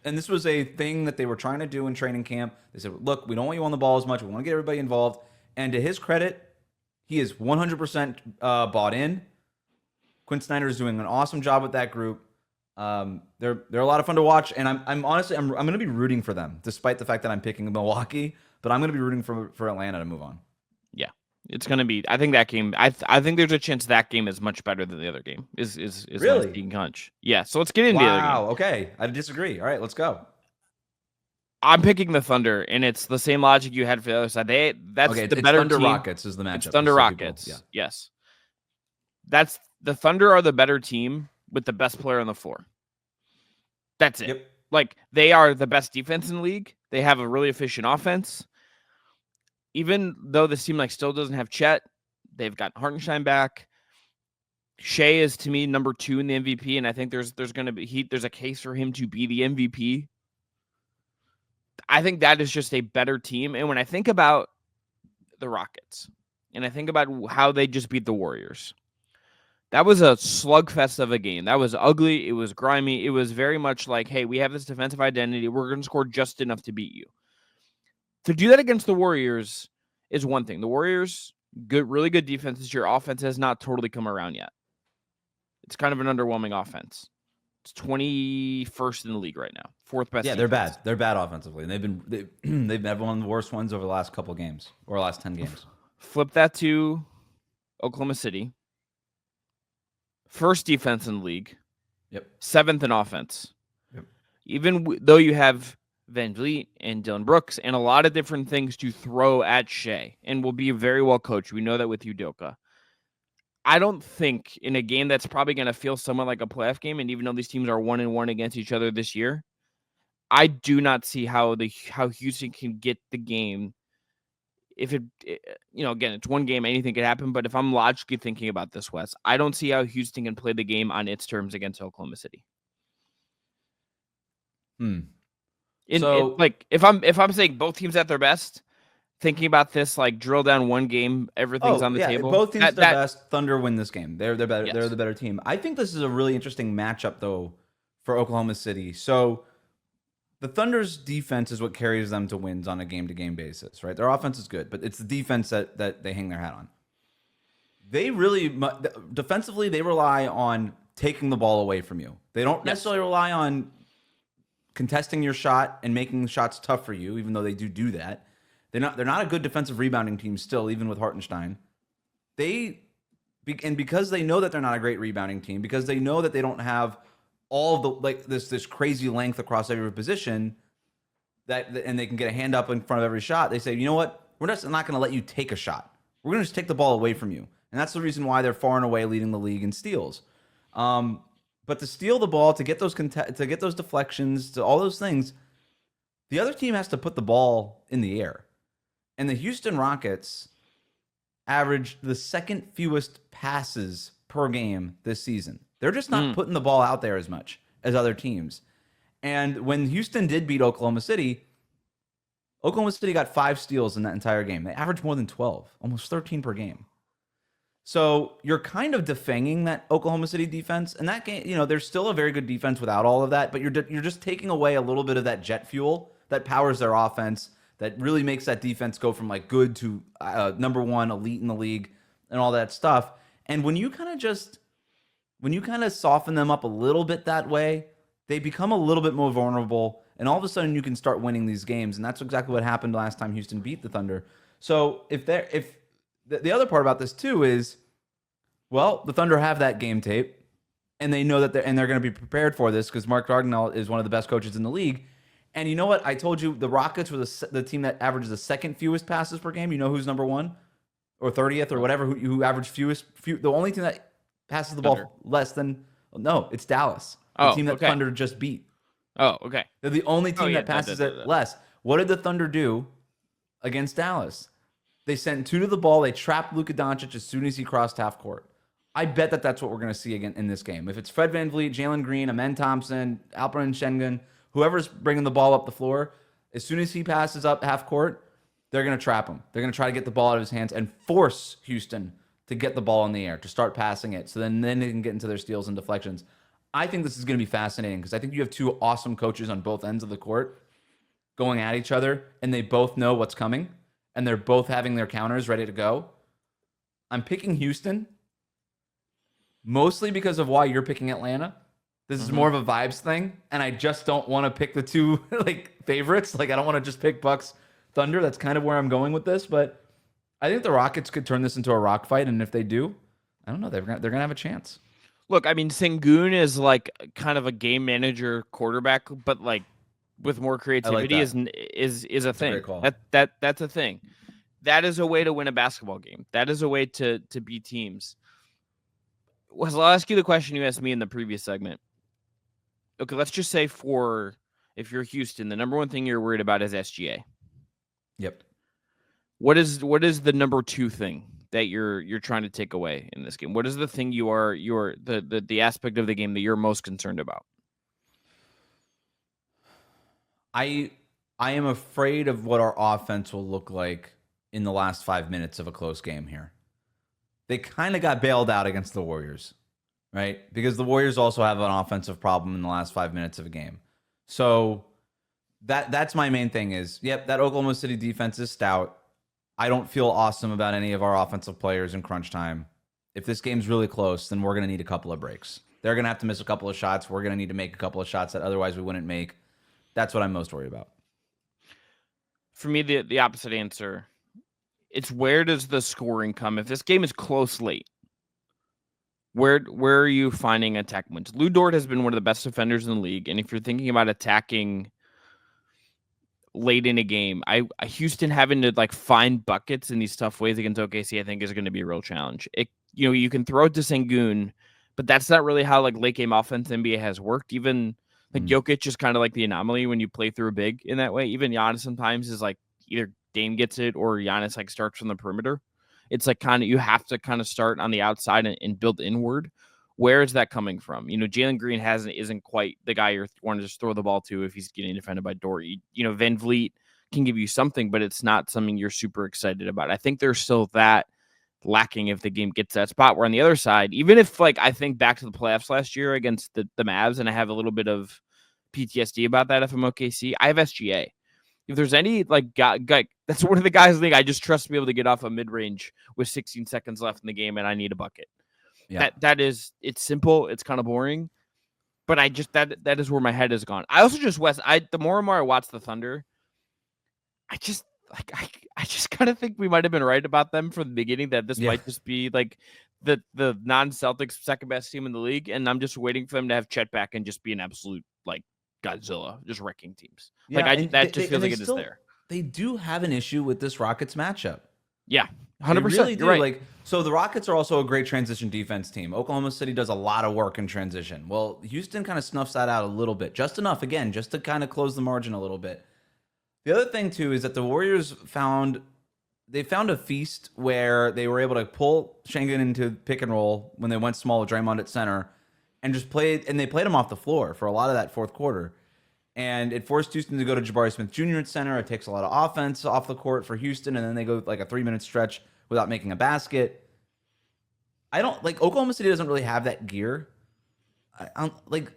B: and this was a thing that they were trying to do in training camp. They said, "Look, we don't want you on the ball as much. We want to get everybody involved." And to his credit, he is 100% bought in. Quinn Snyder is doing an awesome job with that group. They're a lot of fun to watch, and I'm honestly going to be rooting for them, despite the fact that I'm picking Milwaukee. But I'm going to be rooting for Atlanta to move on.
A: Yeah. It's going to be. I think that game. I think there's a chance that game is much better than the other game. Is
B: really
A: being hunch. Yeah. So let's get into the other game.
B: Wow. Okay. I disagree. All right. Let's go.
A: I'm picking the Thunder, and it's the same logic you had for the other side. That's the better
B: Thunder
A: team.
B: Rockets is the matchup.
A: It's Thunder Rockets. Yes. That's the Thunder are the better team with the best player on the floor. That's it. Yep. Like they are the best defense in the league. They have a really efficient offense. Even though this team still doesn't have Chet, they've got Hartenstein back. Shea is to me number 2 in the MVP, and I think there's a case for him to be the MVP. I think that is just a better team. And when I think about the Rockets, and I think about how they just beat the Warriors, that was a slugfest of a game. That was ugly. It was grimy. It was very much like, hey, we have this defensive identity. We're going to score just enough to beat you. To do that against the Warriors is one thing. The Warriors, really good defense. Your offense has not totally come around yet. It's kind of an underwhelming offense. 21st in the league right now. Fourth best.
B: Yeah,
A: defense.
B: they're bad. They're bad offensively. And they've had one of the worst ones over the last couple of games or last 10 games.
A: Flip that to Oklahoma City. First defense in the league.
B: Yep.
A: 7th in offense.
B: Yep.
A: Even though you have Van Vliet and Dylan Brooks and a lot of different things to throw at Shea and will be very well coached. We know that with Udoka. I don't think in a game that's probably going to feel somewhat like a playoff game, and even though these teams are 1-1 against each other this year, I do not see how Houston can get the game. If again, it's one game, anything could happen. But if I'm logically thinking about this, Wes, I don't see how Houston can play the game on its terms against Oklahoma City. If I'm saying both teams at their best, thinking about this, like drill down one game, everything's on the table.
B: Both teams at their best. Thunder win this game. They're better. Yes. They're the better team. I think this is a really interesting matchup though for Oklahoma City. So the Thunder's defense is what carries them to wins on a game-to-game basis, right? Their offense is good, but it's the defense that they hang their hat on. They really defensively they rely on taking the ball away from you. They don't necessarily rely on contesting your shot and making shots tough for you, even though they do that. They're not a good defensive rebounding team still, even with Hartenstein. Because they know that they're not a great rebounding team, because they know that they don't have all of the this crazy length across every position and they can get a hand up in front of every shot. They say, you know what? We're just not going to let you take a shot. We're going to just take the ball away from you. And that's the reason why they're far and away leading the league in steals. But to steal the ball, to get those deflections, to all those things, the other team has to put the ball in the air. And the Houston Rockets averaged the second fewest passes per game this season. They're just not putting the ball out there as much as other teams. And when Houston did beat Oklahoma City got 5 steals in that entire game. They averaged more than 12, almost 13 per game. So you're kind of defanging that Oklahoma City defense. And that game, there's still a very good defense without all of that, but you're just taking away a little bit of that jet fuel that powers their offense, that really makes that defense go from like good to number 1 elite in the league and all that stuff. And when you kind of soften them up a little bit that way, they become a little bit more vulnerable, and all of a sudden you can start winning these games. And that's exactly what happened last time Houston beat the Thunder. So if the other part about this too is, well, the Thunder have that game tape, and they know that they're going to be prepared for this because Mark Dagnall is one of the best coaches in the league. And you know what? I told you the Rockets were the team that averages the second fewest passes per game. You know who's number 1 or 30th or whatever who averaged fewest. The only team that passes the ball less than it's Dallas, the team that Thunder just beat.
A: Oh, okay.
B: They're the only team that passes it less. What did the Thunder do against Dallas? They sent 2 to the ball. They trapped Luka Doncic as soon as he crossed half court. I bet that's what we're going to see again in this game. If it's Fred VanVleet, Jalen Green, Amen Thompson, Alperen Sengun, whoever's bringing the ball up the floor, as soon as he passes up half court, they're going to trap him. They're going to try to get the ball out of his hands and force Houston to get the ball in the air, to start passing it, so then they can get into their steals and deflections. I think this is going to be fascinating because I think you have 2 awesome coaches on both ends of the court going at each other, and they both know what's coming, and they're both having their counters ready to go. I'm picking Houston, mostly because of why you're picking Atlanta. This is more of a vibes thing, and I just don't want to pick the 2 favorites. I don't want to just pick Bucks Thunder. That's kind of where I'm going with this, but I think the Rockets could turn this into a rock fight, and if they do, I don't know, they're going to have a chance.
A: Look, I mean, Sengun is kind of a game manager quarterback, but with more creativity is a thing. A great call. That's a thing. That is a way to win a basketball game. That is a way to beat teams. Well, I'll ask you the question you asked me in the previous segment. Okay, let's just say if you're Houston, the number 1 thing you're worried about is SGA.
B: Yep.
A: What is the number 2 thing that you're trying to take away in this game? What is the thing the aspect of the game that you're most concerned about?
B: I am afraid of what our offense will look like in the last 5 minutes of a close game here. They kind of got bailed out against the Warriors, right? Because the Warriors also have an offensive problem in the last 5 minutes of a game. So that's my main thing is, that Oklahoma City defense is stout. I don't feel awesome about any of our offensive players in crunch time. If this game's really close, then we're going to need a couple of breaks. They're going to have to miss a couple of shots. We're going to need to make a couple of shots that otherwise we wouldn't make. That's what I'm most worried about.
A: For me, the opposite answer. It's where does the scoring come? If this game is close late, where are you finding attack wins? Lou Dort has been one of the best defenders in the league, and if you're thinking about attacking late in a game, Houston having to like find buckets in these tough ways against OKC, I think is going to be a real challenge. You can throw it to Sengun, but that's not really how like late game offense NBA has worked. Even like Jokic is kind of like the anomaly when you play through big in that way. Even Giannis sometimes is like either Dame gets it or Giannis like starts from the perimeter. It's like kind of you have to kind of start on the outside and build inward. Where is that coming from? Jalen Green isn't quite the guy you're wanting to just throw the ball to if he's getting defended by Dort. Van Vliet can give you something, but it's not something you're super excited about. I think there's still that lacking if the game gets to that spot. Where on the other side, even if like I think back to the playoffs last year against the Mavs, and I have a little bit of PTSD about that if I'm OKC, I have SGA. If there's any like guy, that's one of the guys in the league I just trust to be able to get off a mid-range with 16 seconds left in the game and I need a bucket. Yeah. It's simple. It's kind of boring, but I just, that is where my head has gone. I also just, the more and more I watch the Thunder, I just kind of think we might've been right about them from the beginning that this might just be like the non-Celtics second best team in the league. And I'm just waiting for them to have Chet back and just be an absolute like Godzilla, just wrecking teams. Yeah, that just feels like it is there.
B: They do have an issue with this Rockets matchup.
A: Yeah. 100%.
B: Really do. Right. So the Rockets are also a great transition defense team. Oklahoma City does a lot of work in transition. Well, Houston kind of snuffs that out a little bit, just enough, again, just to kind of close the margin a little bit. The other thing too is that the Warriors found a feast where they were able to pull Schengen into pick and roll when they went small with Draymond at center, and they played him off the floor for a lot of that fourth quarter. And it forced Houston to go to Jabari Smith Jr. at center. It takes a lot of offense off the court for Houston, and then they go like a 3-minute stretch without making a basket. Oklahoma City doesn't really have that gear.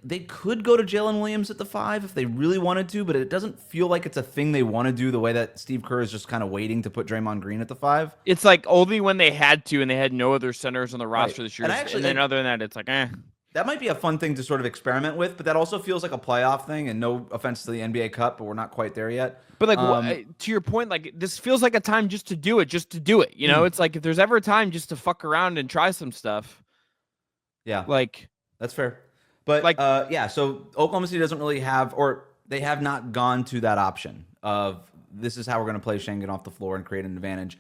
B: They could go to Jalen Williams at the 5 if they really wanted to, but it doesn't feel like it's a thing they want to do the way that Steve Kerr is just kind of waiting to put Draymond Green at the 5.
A: It's like only when they had to and they had no other centers on the roster this year. And then other than that, it's like,
B: That might be a fun thing to sort of experiment with, but that also feels like a playoff thing, and no offense to the NBA Cup, but we're not quite there yet.
A: But to your point, like this feels like a time just to do it. It's like if there's ever a time just to fuck around and try some stuff.
B: Yeah.
A: Like
B: that's fair. But so Oklahoma City doesn't really have, or they have not gone to that option of this is how we're going to play Schengen off the floor and create an advantage.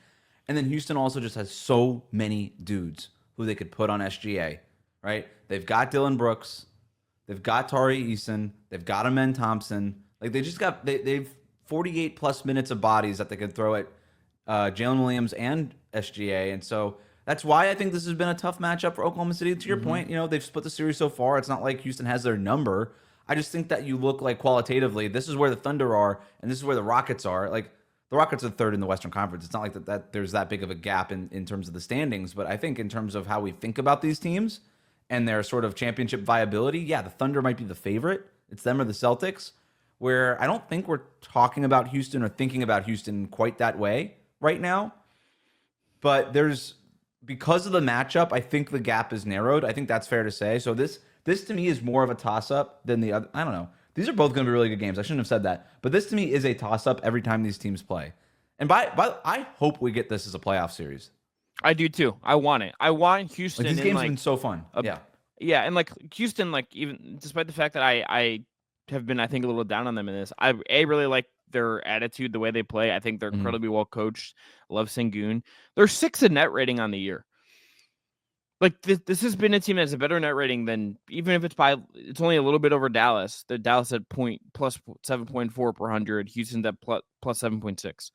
B: And then Houston also just has so many dudes who they could put on SGA, right? They've got Dylan Brooks. They've got Tari Eason. They've got Amen Thompson. Like they've 48 plus minutes of bodies that they could throw at Jalen Williams and SGA. And so that's why I think this has been a tough matchup for Oklahoma City. To your point, they've split the series so far. It's not like Houston has their number. I just think that you look like qualitatively, this is where the Thunder are and this is where the Rockets are. Like the Rockets are third in the Western Conference. It's not like that there's that big of a gap in terms of the standings. But I think in terms of how we think about these teams and their sort of championship viability, the Thunder might be the favorite. It's them or the Celtics, where I don't think we're talking about Houston or thinking about Houston quite that way right now. But because of the matchup, I think the gap is narrowed. I think that's fair to say. So this to me is more of a toss-up than the other. I don't know. These are both going to be really good games. I shouldn't have said that. But this to me is a toss-up every time these teams play. And I hope we get this as a playoff series.
A: I do too. I want it. I want Houston.
B: These games have been so fun.
A: Yeah, and like Houston, like even despite the fact that I have been, I think, a little down on them in this, I really like their attitude, the way they play. I think they're incredibly well coached. Love Sengun. They're 6th in net rating on the year. Like this has been a team that has a better net rating than, even if it's only a little bit over Dallas. The Dallas at plus 7.4 per 100. Houston's at plus 7.6.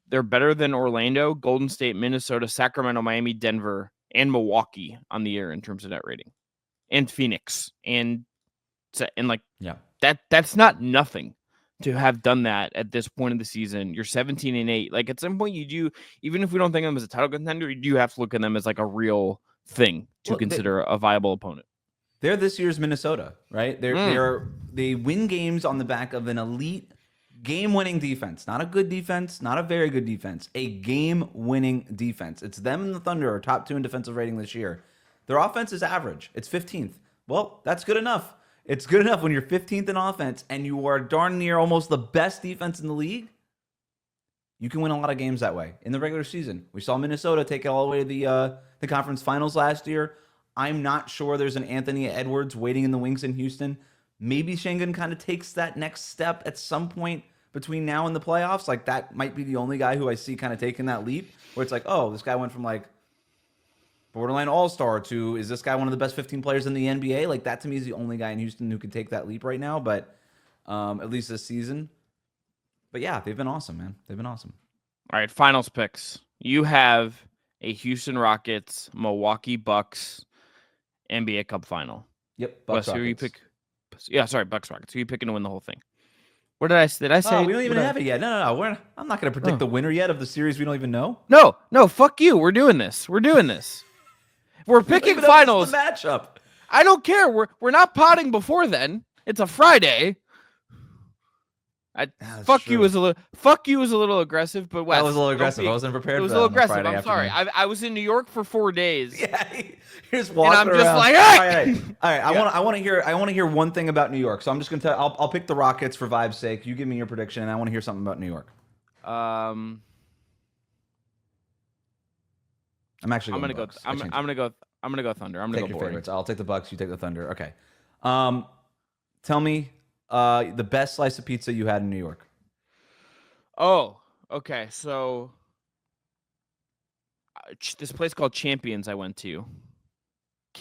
A: They're better than Orlando, Golden State, Minnesota, Sacramento, Miami, Denver, and Milwaukee on the year in terms of net rating, and Phoenix, and that's not nothing to have done that at this point of the season. You're 17-8. Like at some point, you do, even if we don't think of them as a title contender, you do have to look at them as like a real thing to consider a viable opponent.
B: They're this year's Minnesota, right? They win games on the back of an elite game-winning defense. Not a good defense, not a very good defense. A game-winning defense. It's them and the Thunder are top 2 in defensive rating this year. Their offense is average. It's 15th. Well, that's good enough. It's good enough when you're 15th in offense and you are darn near almost the best defense in the league. You can win a lot of games that way in the regular season. We saw Minnesota take it all the way to the conference finals last year. I'm not sure there's an Anthony Edwards waiting in the wings in Houston. Maybe Schengen kind of takes that next step at some point between now and the playoffs. Like, that might be the only guy who I see kind of taking that leap where it's like, oh, this guy went from like borderline all-star to, is this guy one of the best 15 players in the NBA? Like, that to me is the only guy in Houston who could take that leap right now, but at least this season. But yeah, they've been awesome, man. They've been awesome.
A: All right, finals picks. You have a Houston Rockets, Milwaukee Bucks NBA Cup final.
B: Yep,
A: Bucks. Who you pick? Yeah, sorry, Bucks Rockets. Who are you picking to win the whole thing? What did I say?
B: Oh, we don't even have it yet. No. I'm not going to predict the winner yet of the series we don't even know.
A: No, fuck you. We're doing this. We're picking finals.
B: The matchup.
A: I don't care. We're not potting before then. It's a Friday. Fuck you was a little aggressive, but Wes,
B: that was a little aggressive. I wasn't prepared.
A: It was a little aggressive. I'm sorry. I was in New York for 4 days.
B: Yeah, here's walking
A: and I'm
B: around.
A: just like,
B: hey! all right. I want to hear one thing about New York. So I'm just gonna tell. I'll pick the Rockets for vibe's sake. You give me your prediction, and I want to hear something about New York.
A: I'm gonna go Thunder. I'm gonna go
B: your favorites. I'll take the Bucks. You take the Thunder. Okay. Tell me. The best slice of pizza you had in New York.
A: Oh, okay. So this place called Champions I went to.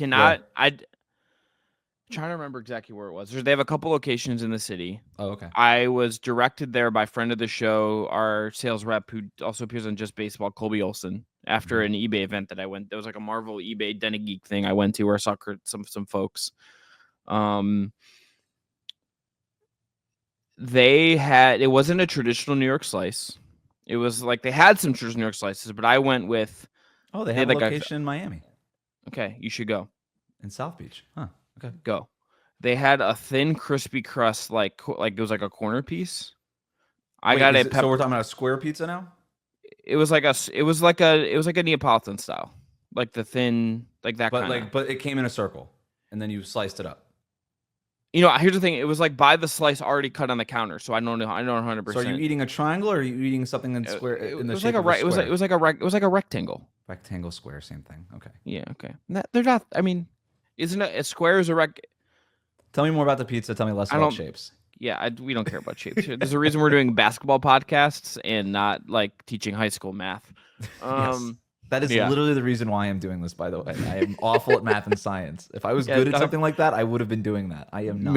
A: I'm trying to remember exactly where it was. They have a couple locations in the city.
B: Oh, okay.
A: I was directed there by friend of the show, our sales rep, who also appears on Just Baseball, Colby Olson, after an eBay event that I went. There was like a Marvel eBay Den of Geek thing I went to where I saw some folks. It wasn't a traditional New York slice. It was like they had some traditional New York slices, but I went with.
B: Oh, they have a location in Miami.
A: Okay, you should go.
B: In South Beach, huh? Okay,
A: go. They had a thin, crispy crust, like it was like a corner piece.
B: So we're talking about a square pizza now.
A: It was like a Neapolitan style, like the thin, like that kind.
B: But it came in a circle, and then you sliced it up.
A: Here's the thing. It was like by the slice already cut on the counter, so I don't know 100%.
B: So are you eating a triangle or are you eating something in square? It was like
A: a rectangle.
B: Rectangle, square, same thing. Okay.
A: Yeah. Okay. They're not. I mean, isn't it a square is a rec?
B: Tell me more about the pizza. Tell me less about shapes.
A: Yeah, we don't care about shapes. There's a reason we're doing basketball podcasts and not like teaching high school math.
B: Yes. That is literally the reason why I'm doing this, by the way. I am awful at math and science. If I was good at something like that, I would have been doing that. I am not.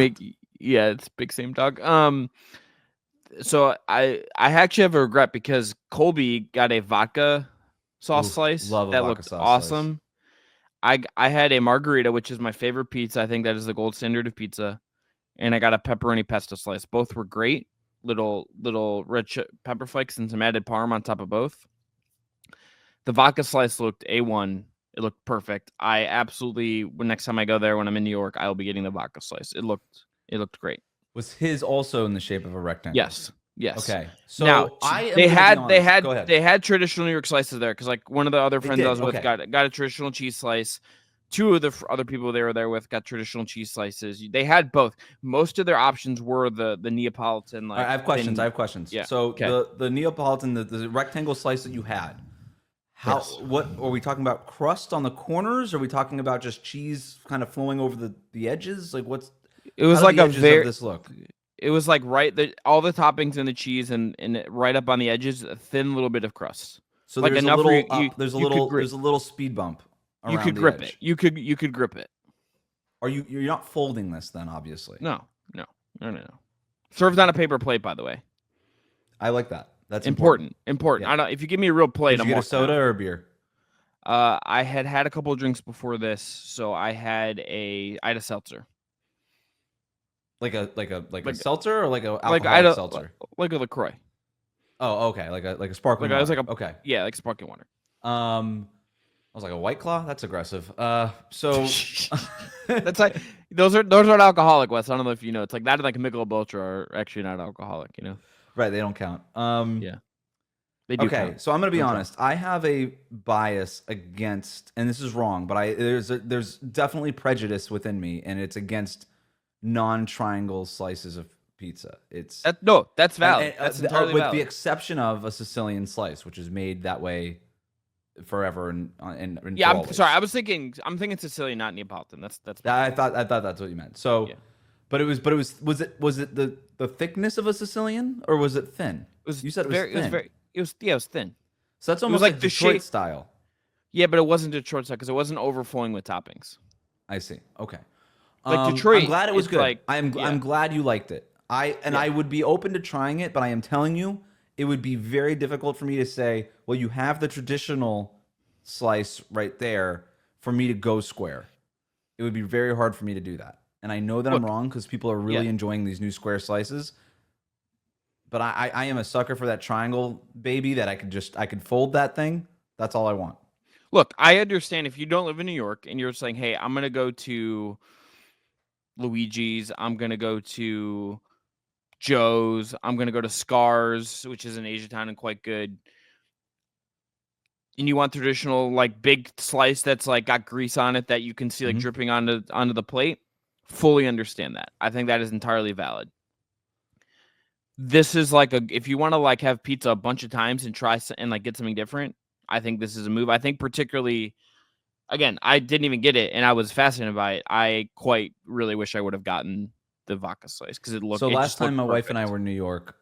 A: It's big same dog. So I actually have a regret because Colby got a vodka sauce slice that looked awesome. I had a margarita, which is my favorite pizza. I think that is the gold standard of pizza. And I got a pepperoni pesto slice. Both were great. Little red pepper flakes and some added parm on top of both. The vodka slice looked A1. It looked perfect. I absolutely, next time I go there when I'm in New York, I'll be getting the vodka slice. It looked great.
B: Was his also in the shape of a rectangle?
A: Yes. Okay.
B: So
A: now they had traditional New York slices there because like one of the other friends I was with got a traditional cheese slice. Two of the other people they were there with got traditional cheese slices. They had both. Most of their options were the Neapolitan. Like,
B: I have questions.
A: Yeah.
B: So the Neapolitan, the rectangle slice that you had. What are we talking about? Crust on the corners? Are we talking about just cheese kind of flowing over the edges? Like
A: it was like a very
B: this look.
A: It was like all the toppings and the cheese and right up on the edges, a thin little bit of crust.
B: So like there's a little speed bump.
A: You could grip it. You could grip it.
B: You're not folding this then, obviously.
A: No. Served on a paper plate, by the way.
B: I like that. That's
A: important.
B: Yeah.
A: I don't. If you give me a real plate,
B: Did you get a soda or a beer?
A: I had a couple of drinks before this, so I had a seltzer.
B: Like a seltzer or like a alcoholic seltzer?
A: Like a LaCroix.
B: Oh, okay. Like a sparkling water.
A: Okay. Yeah, like sparkling water.
B: I was like a White Claw. That's aggressive. So
A: that's like those aren't alcoholic, Wes. I don't know if you know. It's like that and like Michelob Ultra are actually not alcoholic.
B: Right, they don't count.
A: Yeah. They do.
B: Okay, so I'm going to be honest. I have a bias against, and this is wrong, but there's definitely prejudice within me, and it's against non-triangle slices of pizza.
A: That's valid. That's entirely
B: with
A: valid.
B: the exception of a Sicilian slice, which is made that way forever and
A: yeah. I'm sorry. I'm thinking Sicilian, not Neapolitan. That's
B: I thought that's what you meant. So, yeah. but it was it the thickness of a Sicilian, or was it thin? You said it was thin.
A: It was thin.
B: So that's almost like Detroit style.
A: Yeah, but it wasn't Detroit style because it wasn't overflowing with toppings.
B: I see. Okay.
A: Like Detroit,
B: I'm glad it was good. I'm glad you liked it. I would be open to trying it, but I am telling you, it would be very difficult for me to say, well, you have the traditional slice right there for me to go square. It would be very hard for me to do that. And I know that I'm wrong because people are really enjoying these new square slices. But I am a sucker for that triangle, baby, that I could fold that thing. That's all I want.
A: Look, I understand if you don't live in New York and you're saying, hey, I'm going to go to Luigi's, I'm going to go to Joe's, I'm going to go to Scar's, which is an Asian town and quite good. And you want traditional, like, big slice that's, like, got grease on it that you can see, like, dripping onto the plate. Fully understand that. I think that is entirely valid. This is like if you want to like have pizza a bunch of times and try and like get something different, I think this is a move. I think particularly, again, I didn't even get it and I was fascinated by it. I quite really wish I would have gotten the vodka slice because it looked.
B: So last time my wife and I were in New York,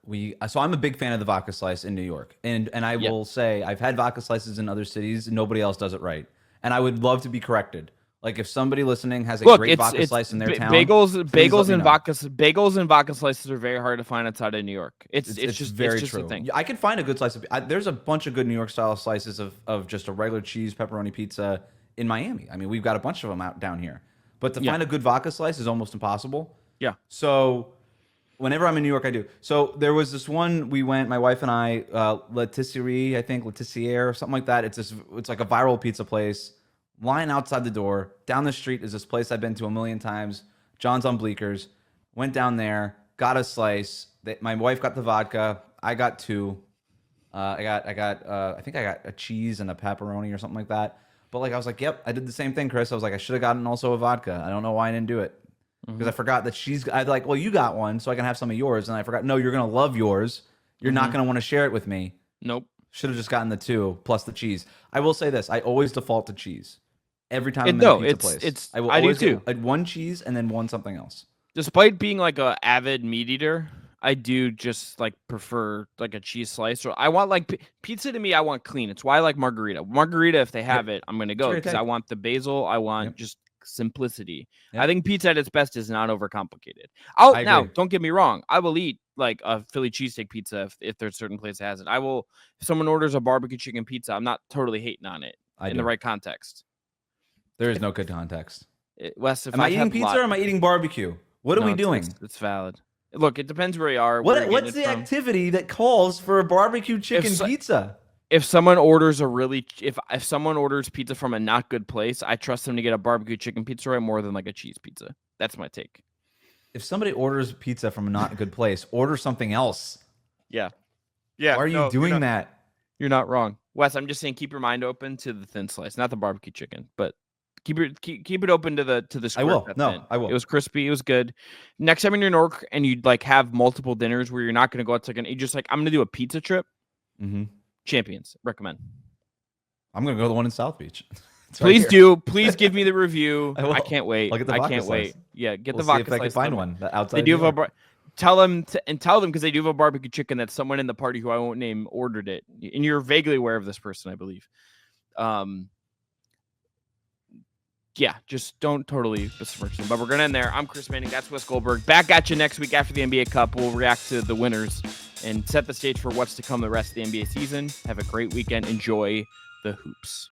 B: so I'm a big fan of the vodka slice in New York, and I will say I've had vodka slices in other cities and nobody else does it right, and I would love to be corrected. Like if somebody listening has a great vodka slice in their town,
A: bagels and vodka slices are very hard to find outside of New York. It's just very true.
B: I could find a good slice of. There's a bunch of good New York style slices of just a regular cheese pepperoni pizza in Miami. I mean, we've got a bunch of them out down here, but to find a good vodka slice is almost impossible.
A: Yeah.
B: So whenever I'm in New York, I do. So there was this one we went, my wife and I, Letiziere, I think Letiziere or something like that. It's like a viral pizza place. Line outside the door. Down the street is this place I've been to a million times. John's on Bleeckers. Went down there, got a slice. My wife got the vodka. I got two. I think I got a cheese and a pepperoni or something like that. But like I was like, yep, I did the same thing, Chris. I was like, I should have gotten also a vodka. I don't know why I didn't do it. Because I forgot that I'd like, well, you got one, so I can have some of yours. And I forgot, no, you're going to love yours. You're not going to want to share it with me.
A: Nope.
B: Should have just gotten the two plus the cheese. I will say this. I always default to cheese. Every time I'm in a pizza place. I will always do one cheese and then one something else.
A: Despite being like a avid meat eater, I do just like prefer like a cheese slice. Or I want like pizza to me, I want clean. It's why I like margarita. Margarita, if they have it, I'm going to go because I want the basil. I want just simplicity. I think pizza at its best is not overcomplicated. Now, don't get me wrong. I will eat like a Philly cheesesteak pizza if there's a certain place that has it. I will, if someone orders a barbecue chicken pizza, I'm not totally hating on it in the right context.
B: There is no good context.
A: Wes,
B: am I eating pizza or am I eating barbecue? What are we doing?
A: It's valid. Look, it depends where you are.
B: What's the activity that calls for a barbecue chicken pizza?
A: If someone orders if someone orders pizza from a not good place, I trust them to get a barbecue chicken pizza right more than like a cheese pizza. That's my take.
B: If somebody orders pizza from a not good place, order something else.
A: Yeah.
B: Why are you doing that?
A: You're not wrong, Wes. I'm just saying, keep your mind open to the thin slice, not the barbecue chicken, but keep it open to the square.
B: I will. I will.
A: It was crispy. It was good. Next time you're in New York and you'd like have multiple dinners where you're not going to go out to you just like, I'm going to do a pizza trip. Champions, recommend.
B: I'm going to go to the one in South Beach.
A: Please do. Please give me the review. I can't wait.
B: I'll get the vodka slice.
A: Yeah, get the vodka slice.
B: If I can find one outside.
A: They do have tell them because they do have a barbecue chicken that someone in the party who I won't name ordered it, and you're vaguely aware of this person, I believe. Yeah, just don't totally besmirch them. But we're gonna end there. I'm Chris Manning. That's Wes Goldberg. Back at you next week after the NBA Cup. We'll react to the winners and set the stage for what's to come the rest of the NBA season. Have a great weekend. Enjoy the hoops.